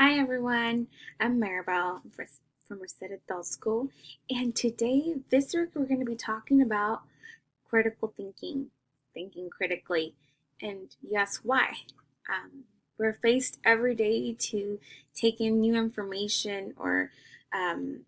Hi everyone, I'm Maribel from Reset Adult School, and today, this week, we're going to be talking about critical thinking, thinking critically, and yes, why. We're faced every day to take in new information, or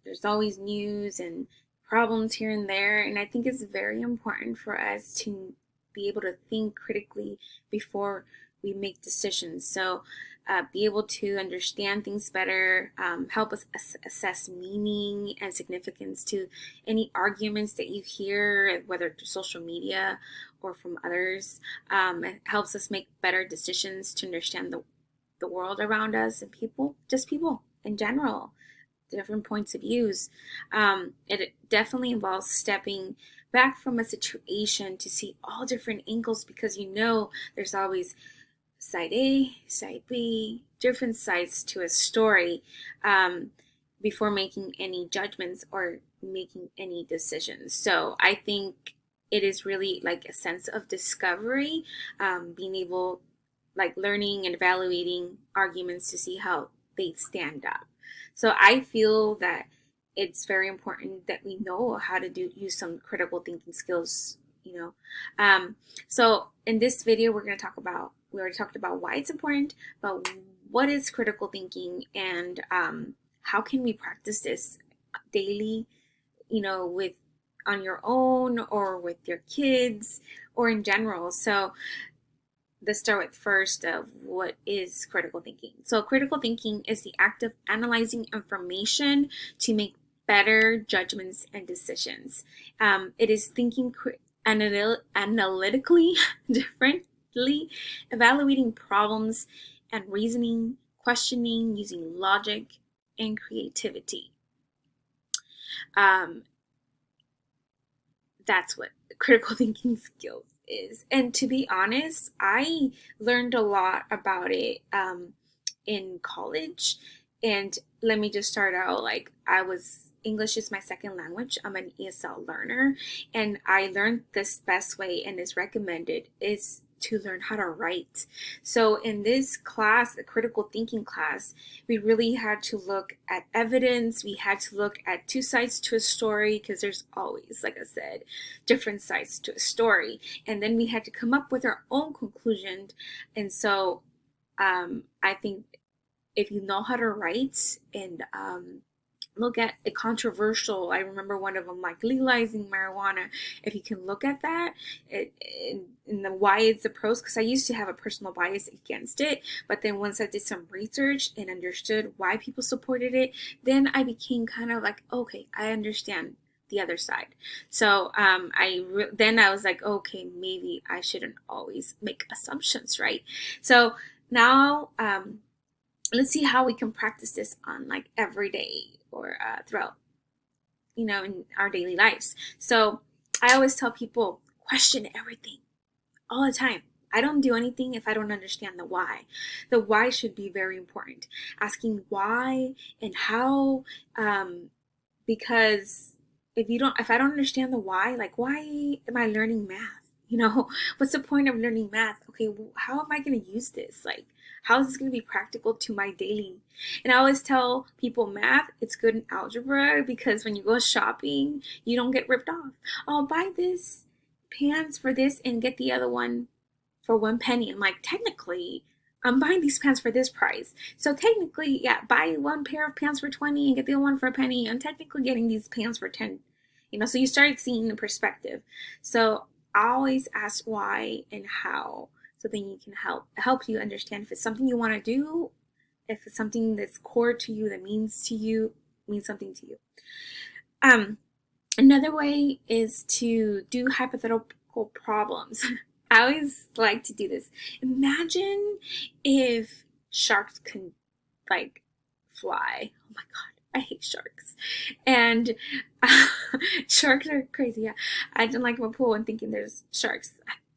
there's always news and problems here and there, and I think it's very important for us to be able to think critically before we make decisions. So, be able to understand things better, help us assess meaning and significance to any arguments that you hear, whether through social media or from others. It helps us make better decisions to understand the world around us and people, just people in general, different points of views. It definitely involves stepping back from a situation to see all different angles because there's always side A, side B, different sides to a story before making any judgments or making any decisions. So I think it is really like a sense of discovery, being able, like learning and evaluating arguments to see how they stand up. So I feel that it's very important that we know how to use some critical thinking skills. You know, so in this video, we already talked about why it's important, but what is critical thinking and how can we practice this daily, with on your own or with your kids or in general. So let's start with first of what is critical thinking. So critical thinking is the act of analyzing information to make better judgments and decisions. It is thinking analytically differently, evaluating problems and reasoning, questioning using logic and creativity. Um, that's what critical thinking skills is. And to be honest, I learned a lot about it in college. And let me just start out, like, English is my second language. I'm an ESL learner, and I learned this best way and is recommended is to learn how to write. So in this class, the critical thinking class, we really had to look at evidence. We had to look at two sides to a story because there's always, like I said, different sides to a story. And then we had to come up with our own conclusion. And so I think if you know how to write and look at a controversial, I remember one of them like legalizing marijuana. If you can look at that and the why it's the pros, because I used to have a personal bias against it, but then once I did some research and understood why people supported it, then I became kind of like, okay, I understand the other side. So then I was like, okay, maybe I shouldn't always make assumptions, right? So now let's see how we can practice this on like every day or throughout, in our daily lives. So I always tell people, question everything all the time. I don't do anything if I don't understand the why. The why should be very important. Asking why and how, because if I don't understand the why, like, why am I learning math? What's the point of learning math? Okay, how am I going to use this? Like, how is this going to be practical to my daily? And I always tell people math, it's good in algebra because when you go shopping, you don't get ripped off. Oh, buy this pants for this and get the other one for 1 penny. I'm like, technically, I'm buying these pants for this price. So technically, yeah, buy one pair of pants for 20 and get the other one for a penny. I'm technically getting these pants for 10. So you start seeing the perspective. So I always ask why and how, so then you can help you understand if it's something you want to do, if it's something that's core to you, that means something to you. Another way is to do hypothetical problems. I always like to do this. Imagine if sharks can, like, fly. Oh my god, I hate sharks. And sharks are crazy. Yeah, I don't like my pool and thinking there's sharks.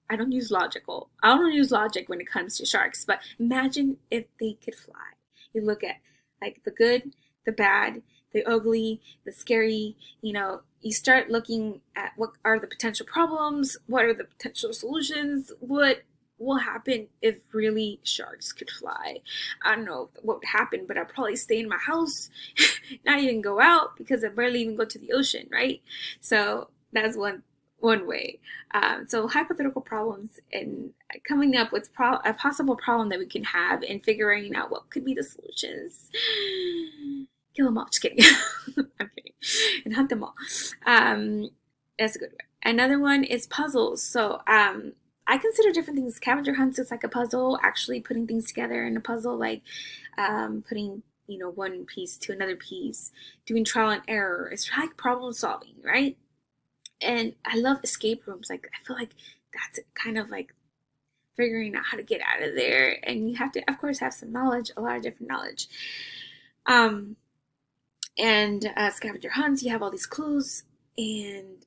I don't use logic when it comes to sharks. But imagine if they could fly. You look at like the good, the bad, the ugly, the scary. You start looking at what are the potential problems, what are the potential solutions, what what happen if really sharks could fly? I don't know what would happen, but I'd probably stay in my house, not even go out because I barely even go to the ocean, right? So that's one way. So hypothetical problems and coming up with a possible problem that we can have and figuring out what could be the solutions. Kill them all. Just kidding. I'm kidding. And hunt them all. That's a good way. Another one is puzzles. So I consider different things. Scavenger hunts is like a puzzle. Actually, putting things together in a puzzle, like putting one piece to another piece, doing trial and error. It's like problem solving, right? And I love escape rooms. Like I feel like that's kind of like figuring out how to get out of there, and you have to, of course, have some knowledge, a lot of different knowledge. Um, and Scavenger hunts, you have all these clues and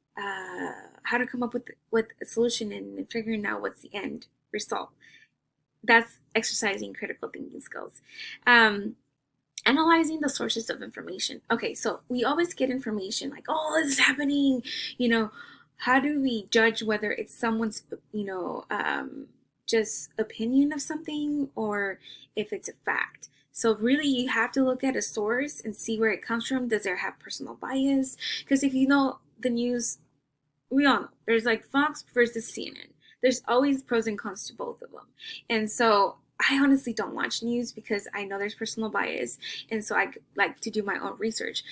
how to come up with a solution and figuring out what's the end result. That's exercising critical thinking skills. Analyzing the sources of information. Okay, so we always get information like, oh, this is happening. You know, how do we judge whether it's someone's, just opinion of something or if it's a fact? So really, you have to look at a source and see where it comes from. Does it have personal bias? Because if you know the news, we all know there's like Fox versus CNN. There's always pros and cons to both of them. And so I honestly don't watch news because I know there's personal bias. And so I like to do my own research.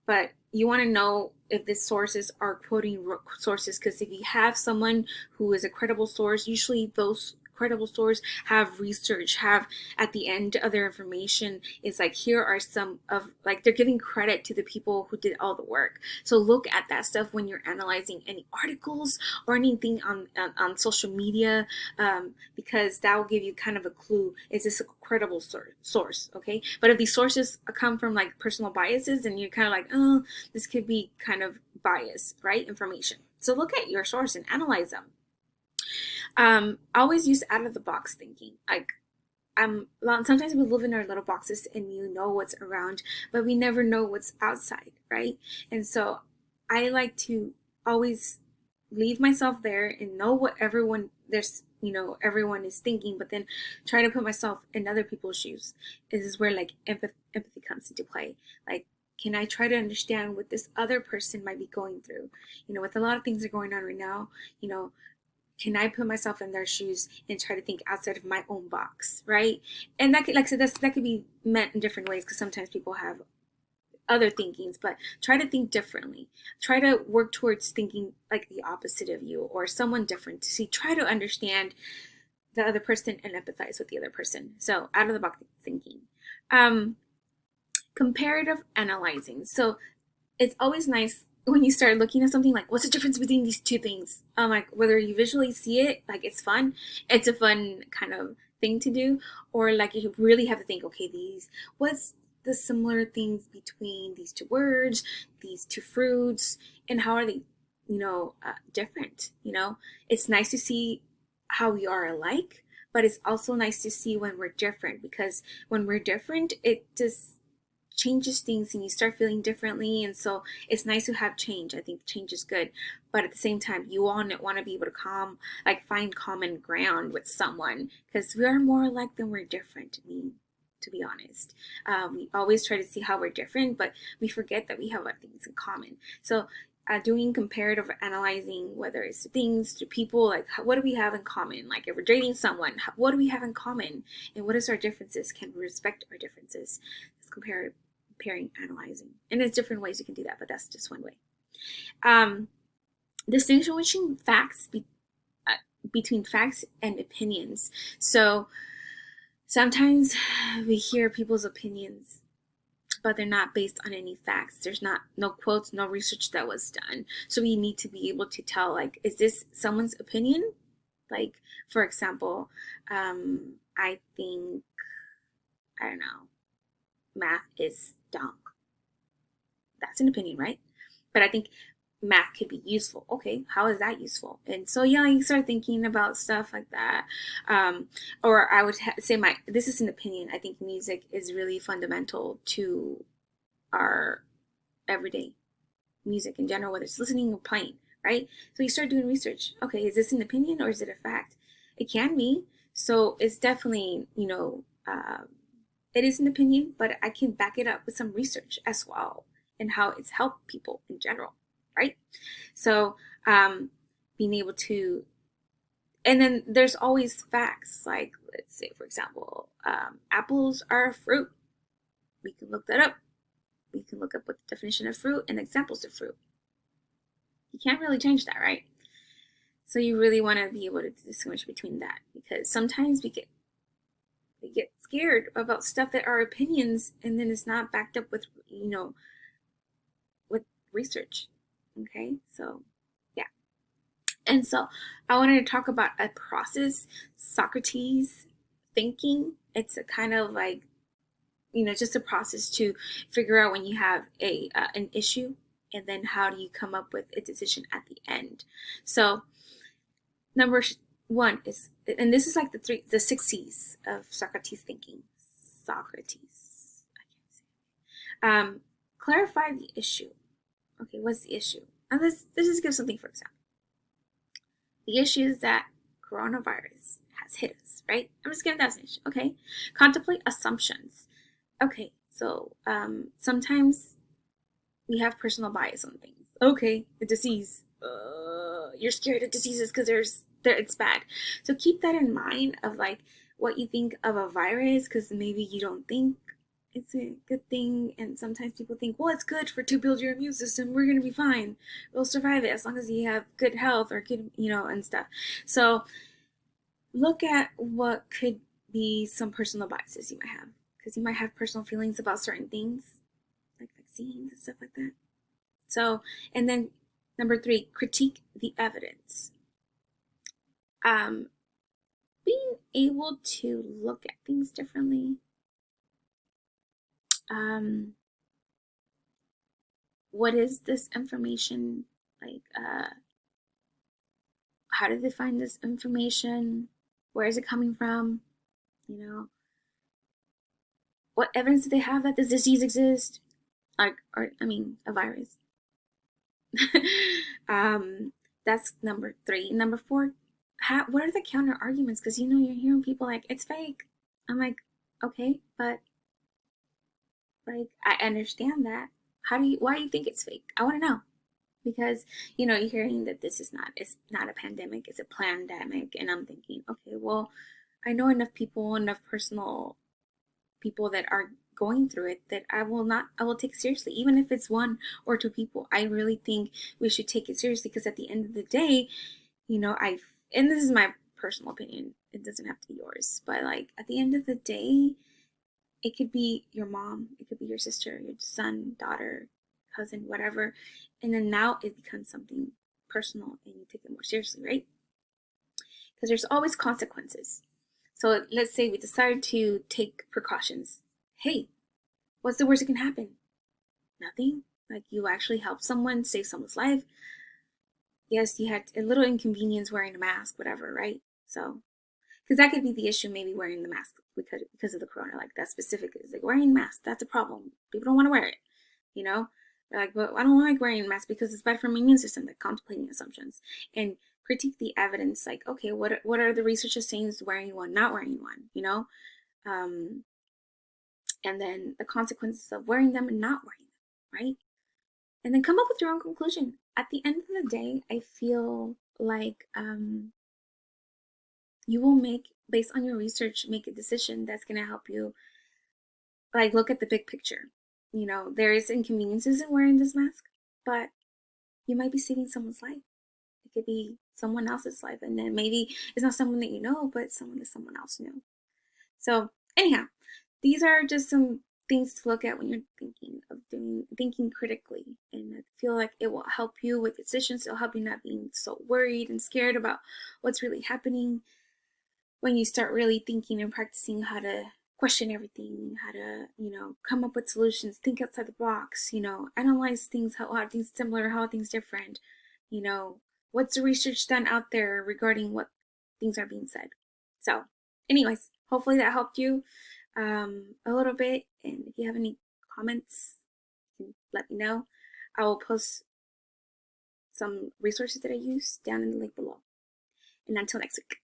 But you want to know if the sources are quoting sources, because if you have someone who is a credible source, usually those credible sources have research, have at the end of their information is like, here are some of, like, they're giving credit to the people who did all the work. So look at that stuff when you're analyzing any articles or anything on social media, because that will give you kind of a clue. Is this a credible source? Okay, but if these sources come from like personal biases and you're kind of like, oh, this could be kind of biased, right? Information. So look at your source and analyze them. Always use out of the box thinking. Like, sometimes we live in our little boxes and you know what's around, but we never know what's outside, right? And so I like to always leave myself there and know what everyone is thinking, but then try to put myself in other people's shoes. This is where like empathy comes into play. Like, can I try to understand what this other person might be going through? With a lot of things that are going on right now, can I put myself in their shoes and try to think outside of my own box, right? And that could, like I said, that could be meant in different ways because sometimes people have other thinkings, but try to think differently. Try to work towards thinking like the opposite of you or someone different. Try to understand the other person and empathize with the other person. So out of the box thinking. Comparative analyzing. So it's always nice when you start looking at something like, what's the difference between these two things? Like, whether you visually see it, like, it's fun. It's a fun kind of thing to do, or like you really have to think, okay, what's the similar things between these two words, these two fruits, and how are they, different? It's nice to see how we are alike, but it's also nice to see when we're different, because when we're different, it just changes things and you start feeling differently. And so it's nice to have change. I think change is good, but at the same time, you want to be able to find common ground with someone, because we are more alike than we're different. To be honest, we always try to see how we're different, but we forget that we have other things in common. So doing comparative analyzing, whether it's things to people, like, what do we have in common? Like, if we're dating someone, what do we have in common, and what is our differences? Can we respect our differences? Let's comparing, analyzing, and there's different ways you can do that, but that's just one way. Distinguishing between facts and opinions. So sometimes we hear people's opinions, but they're not based on any facts. There's no quotes, no research that was done. So we need to be able to tell, like, is this someone's opinion? Like, for example, I think, I don't know, math is dumb. That's an opinion, right? But I think math could be useful. Okay, how is that useful? And so, yeah, you start thinking about stuff like that. Or I would say this is an opinion. I think music is really fundamental to our everyday music in general, whether it's listening or playing, right? So you start doing research. Okay, is this an opinion or is it a fact? It can be. So it's definitely, it is an opinion, but I can back it up with some research as well and how it's helped people in general, right? So um, being able to, and then there's always facts. Like, let's say, for example, apples are a fruit. We can look that up. We can look up what the definition of fruit and examples of fruit. You can't really change that, right? So you really want to be able to distinguish between that, because sometimes we get scared about stuff that are opinions, and then it's not backed up with with research. Okay, so yeah. And so I wanted to talk about a process, Socrates thinking. It's a kind of like, just a process to figure out when you have an issue, and then how do you come up with a decision at the end. So number one is, and this is like the 6 C's of Socrates thinking. Socrates. I can't say. Clarify the issue. Okay, what's the issue? And let's just give something for example. The issue is that coronavirus has hit us, right? I'm just giving that as an issue. Okay. Contemplate assumptions. Okay, so sometimes we have personal bias on things. Okay, the disease. You're scared of diseases because it's bad. So keep that in mind of like what you think of a virus, because maybe you don't think it's a good thing, and sometimes people think, well, it's good to build your immune system. We're gonna be fine. We'll survive it as long as you have good health or good, and stuff. So look at what could be some personal biases you might have, because you might have personal feelings about certain things, like vaccines and stuff like that. So, and then number 3, critique the evidence. Being able to look at things differently. What is this information? Like, how did they find this information? Where is it coming from? What evidence do they have that this disease exists? Or I mean, a virus. um, that's number 3. Number 4, what are the counter arguments? Because you're hearing people like, it's fake. I'm like, okay, but like, I understand that. Why do you think it's fake? I want to know. Because you're hearing that it's not a pandemic, it's a pandemic, and I'm thinking, okay, well, I know enough people, enough personal people that are going through it, that I will take seriously, even if it's 1 or 2 people. I really think we should take it seriously, because at the end of the day, and this is my personal opinion, it doesn't have to be yours, but like at the end of the day, it could be your mom, it could be your sister, your son, daughter, cousin, whatever, and then now it becomes something personal, and you take it more seriously, right? Because there's always consequences. So let's say we decide to take precautions. Hey, what's the worst that can happen? Nothing. Like, you actually help someone, save someone's life. Yes, you had a little inconvenience wearing a mask, whatever, right? So, because that could be the issue, maybe wearing the mask because of the corona, like that specifically. It's like, wearing a mask, that's a problem. People don't want to wear it, you know? They're like, but I don't like wearing a mask because it's bad for my immune system. Like, contemplating assumptions and critique the evidence. Like, okay, what are the researchers saying is wearing one, not wearing one, Um, and then the consequences of wearing them and not wearing them, right? And then come up with your own conclusion. At the end of the day, I feel like you will based on your research, make a decision that's going to help you, like, look at the big picture. There is inconveniences in wearing this mask, but you might be saving someone's life. It could be someone else's life, and then maybe it's not someone that you know, but someone that someone else knew. So anyhow, these are just some things to look at when you're thinking critically, and I feel like it will help you with decisions. It'll help you not being so worried and scared about what's really happening, when you start really thinking and practicing how to question everything, how to, come up with solutions, think outside the box, analyze things, how are things similar, how are things different, what's the research done out there regarding what things are being said. So, anyways, hopefully that helped you a little bit. And if you have any comments, you can let me know. I will post some resources that I use down in the link below. And until next week.